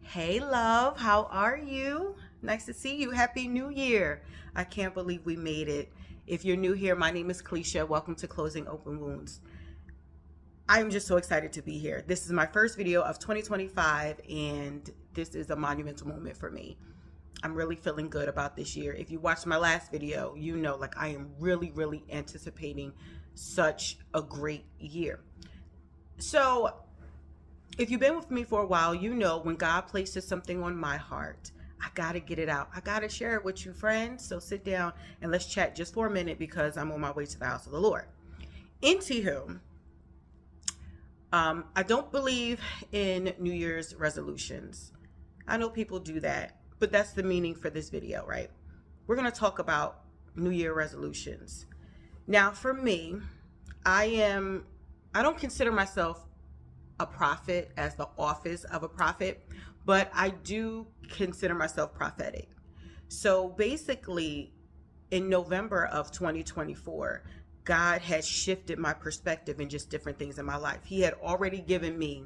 Hey, love, how are you? Nice to see you. Happy New Year. I can't believe we made it. If you're new here, my name is Clecia. Welcome to Closing Open Wounds. I'm just so excited to be here. This is my first video of 2025, and this is a monumental moment for me. I'm really feeling good about this year. If you watched my last video, you know, I am really anticipating such a great year. So, if you've been with me for a while, you know when God places something on my heart, I got to get it out. I got to share it with you, friends. So sit down and let's chat just for a minute because I'm on my way to the house of the Lord. Anywho, I don't believe in New Year's resolutions. I know people do that, but that's the meaning for this video, right? We're going to talk about New Year resolutions. Now, for me, I don't consider myself a prophet as the office of a prophet, but I do consider myself prophetic. So basically, in November of 2024, God had shifted my perspective in just different things in my life. He had already given me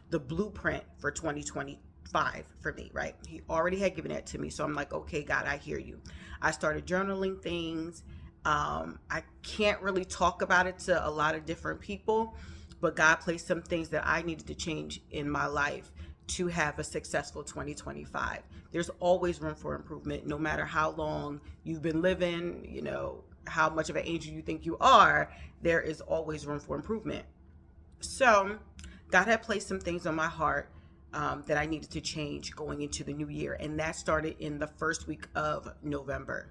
the blueprint for 2025 for me, right? He already had given that to me. So I'm like, okay, God, I hear you. I started journaling things. I can't really talk about it to a lot of different people, but God placed some things that I needed to change in my life to have a successful 2025. There's always room for improvement, no matter how long you've been living, you know, how much of an angel you think you are, there is always room for improvement. So God had placed some things on my heart that I needed to change going into the new year. And that started in the first week of November.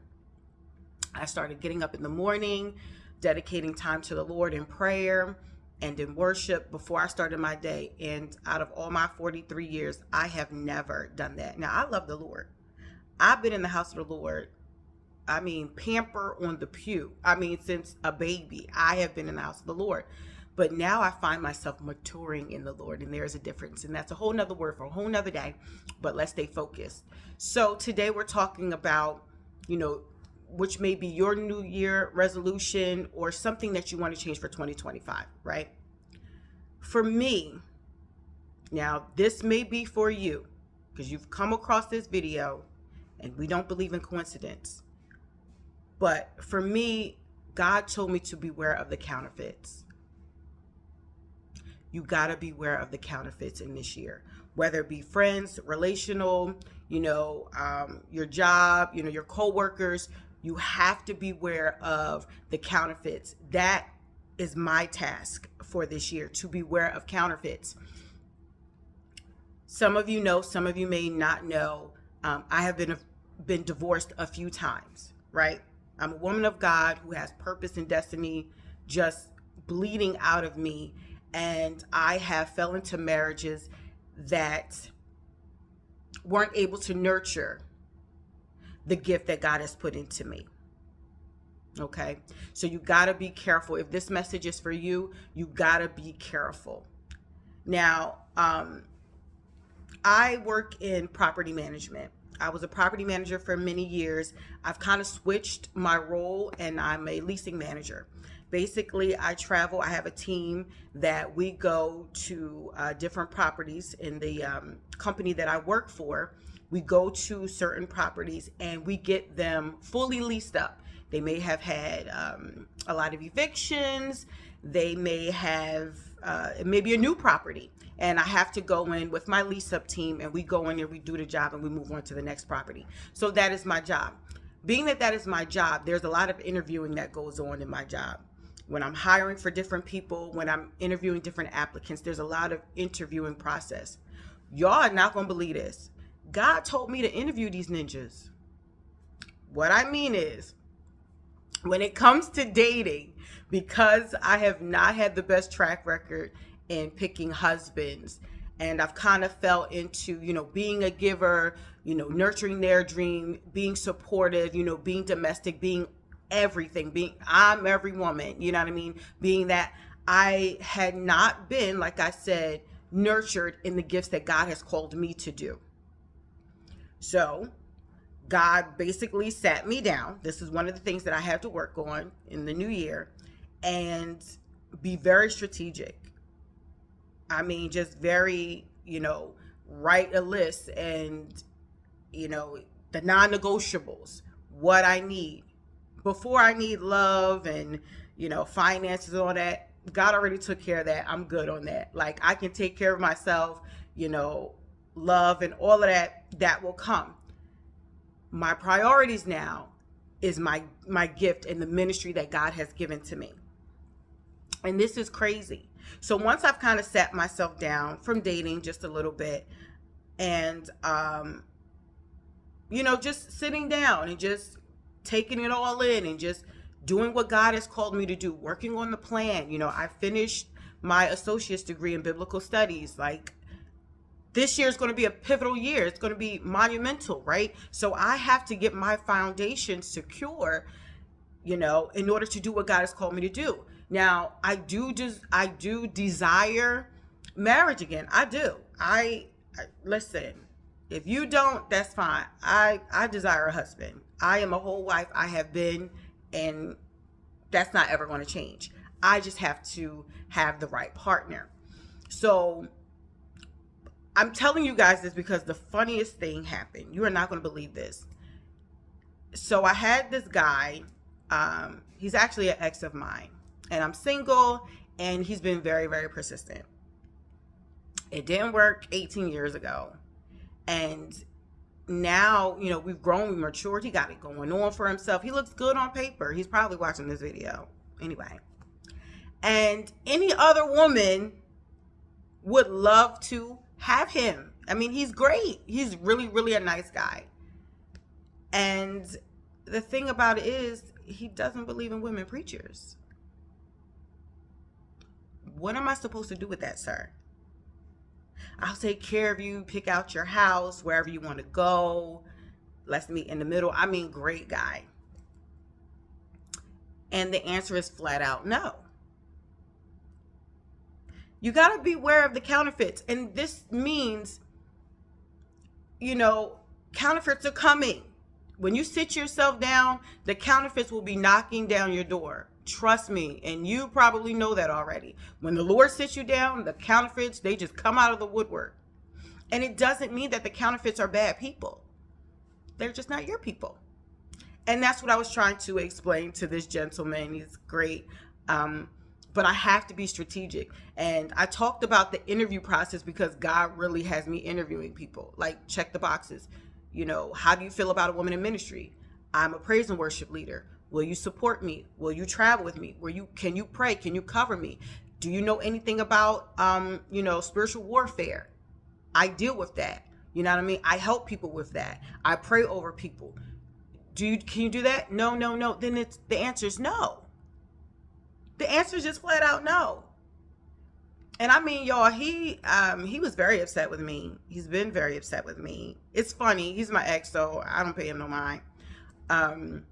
I started getting up in the morning, dedicating time to the Lord in prayer and in worship before I started my day. And out of all my 43 years, I have never done that. Now, I love the Lord. I've been in the house of the Lord. Pamper on the pew. Since a baby, I have been in the house of the Lord. But now I find myself maturing in the Lord, and there's a difference. And that's a whole nother word for a whole nother day. But let's stay focused. So today we're talking about, which may be your New Year resolution or something that you want to change for 2025, right? For me, now this may be for you because you've come across this video and we don't believe in coincidence. But for me, God told me to beware of the counterfeits. You got to beware of the counterfeits in this year, whether it be friends, relational, your job, your coworkers. You have to beware of the counterfeits. That is my task for this year, to beware of counterfeits. Some of you know, some of you may not know. I have been divorced a few times, right? I'm a woman of God who has purpose and destiny just bleeding out of me. And I have fell into marriages that weren't able to nurture the gift that God has put into me. Okay. So you got to be careful. If this message is for you, you got to be careful. Now, I work in property management. I was a property manager for many years. I've kind of switched my role and I'm a leasing manager. Basically, I travel. I have a team that we go to different properties in the company that I work for. We go to certain properties and we get them fully leased up. They may have had a lot of evictions. They may have maybe a new property. And I have to go in with my lease up team and we go in there, we do the job and we move on to the next property. So that is my job. Being that is my job, there's a lot of interviewing that goes on in my job. When I'm hiring for different people, when I'm interviewing different applicants, there's a lot of interviewing process. Y'all are not going to believe this. God told me to interview these ninjas. What I mean is, when it comes to dating, because I have not had the best track record in picking husbands, and I've kind of fell into, being a giver, nurturing their dream, being supportive, being domestic, being everything, I'm every woman, being that I had not been, like I said, nurtured in the gifts that God has called me to do. So God basically sat me down. This is one of the things that I have to work on in the new year, and be very strategic. Just very, write a list and, the non-negotiables, what I need. Before I need love and, finances and all that, God already took care of that. I'm good on that. Like, I can take care of myself, love and all of that will come. My priorities now is my gift and the ministry that God has given to me. And this is crazy. So once I've kind of sat myself down from dating just a little bit and, just sitting down and just taking it all in and just doing what God has called me to do, working on the plan. I finished my associate's degree in biblical studies. Like, this year is going to be a pivotal year. It's going to be monumental, right? So I have to get my foundation secure, in order to do what God has called me to do. Now, I do desire marriage again. I do. I listen, if you don't, that's fine. I desire a husband. I am a whole wife. I have been, and that's not ever going to change. I just have to have the right partner. So I'm telling you guys this because the funniest thing happened. You are not going to believe this. So I had this guy. He's actually an ex of mine, and I'm single, and he's been very, very persistent. It didn't work 18 years ago. And now, we've grown, we matured. He got it going on for himself. He looks good on paper. He's probably watching this video anyway. And any other woman would love to have him. I mean, he's great. He's really, really a nice guy. And the thing about it is, he doesn't believe in women preachers. What am I supposed to do with that, sir? I'll take care of you, pick out your house, wherever you want to go. Let's meet in the middle. I mean, great guy. And the answer is flat out no. You got to beware of the counterfeits. And this means, counterfeits are coming. When you sit yourself down, the counterfeits will be knocking down your door. Trust me. And you probably know that already. When the Lord sits you down, the counterfeits, they just come out of the woodwork. And it doesn't mean that the counterfeits are bad people. They're just not your people. And that's what I was trying to explain to this gentleman. He's great. But I have to be strategic. And I talked about the interview process because God really has me interviewing people. Like, check the boxes. How do you feel about a woman in ministry? I'm a praise and worship leader. Will you support me? Will you travel with me? Can you pray? Can you cover me? Do you know anything about, spiritual warfare? I deal with that. You know what I mean? I help people with that. I pray over people. Can you do that? No. Then the answer is no. The answer is just flat out no. And I mean, y'all, he was very upset with me. He's been very upset with me. It's funny. He's my ex, so I don't pay him no mind. I've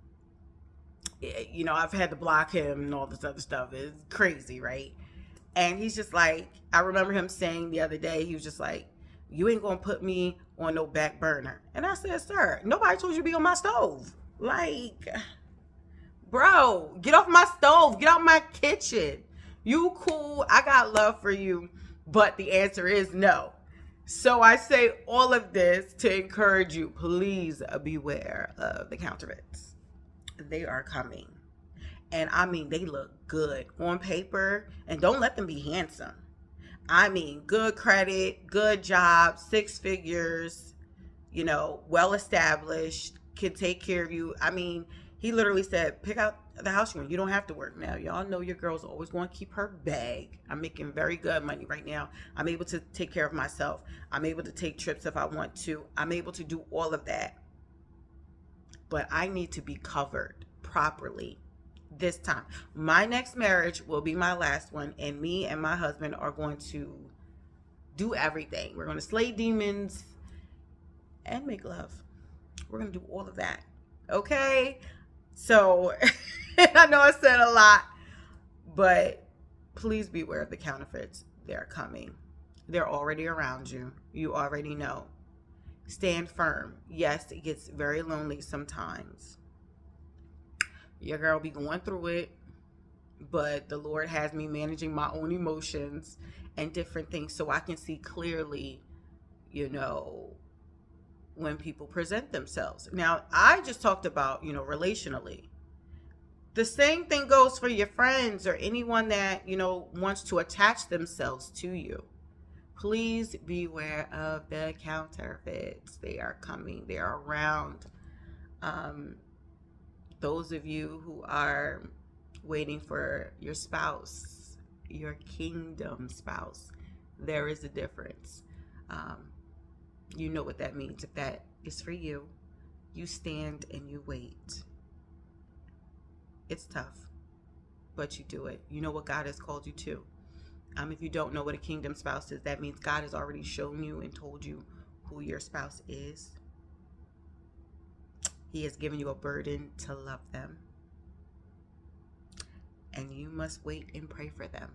had to block him and all this other stuff. It's crazy, right? And he's just like, I remember him saying the other day, he was just like, you ain't gonna put me on no back burner. And I said, sir, nobody told you to be on my stove. Like, bro, get off my stove. Get out my kitchen. You cool. I got love for you. But the answer is no. So I say all of this to encourage you. Please beware of the counterfeits. They are coming. And I mean, they look good on paper. And don't let them be handsome. I mean, good credit, good job, 6 figures, well established, can take care of you. I mean, he literally said, pick out the house you want. You don't have to work now. Y'all know your girl's always going to keep her bag. I'm making very good money right now. I'm able to take care of myself. I'm able to take trips if I want to. I'm able to do all of that. But I need to be covered properly this time. My next marriage will be my last one, and me and my husband are going to do everything. We're going to slay demons and make love. We're going to do all of that. Okay? So, I know I said a lot, but please beware of the counterfeits. They're coming. They're already around you. You already know. Stand firm. Yes, it gets very lonely sometimes. Your girl be going through it, but the Lord has me managing my own emotions and different things so I can see clearly, you know, when people present themselves. Now, I just talked about, relationally. The same thing goes for your friends or anyone that, wants to attach themselves to you. Please beware of the counterfeits. They are coming, they are around. Um, those of you who are waiting for your spouse, your kingdom spouse, there is a difference. You know what that means. If that is for you, you stand and you wait. It's tough, but you do it. You know what God has called you to. If you don't know what a kingdom spouse is, that means God has already shown you and told you who your spouse is. He has given you a burden to love them. And you must wait and pray for them.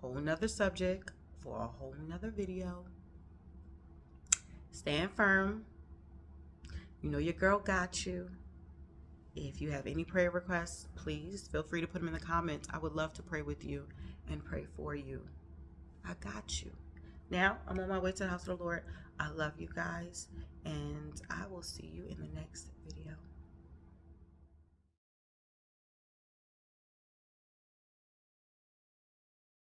Whole nother subject for a whole nother video. Stand firm. You know your girl got you. If you have any prayer requests, please feel free to put them in the comments. I would love to pray with you and pray for you. I got you. Now, I'm on my way to the house of the Lord. I love you guys, and I will see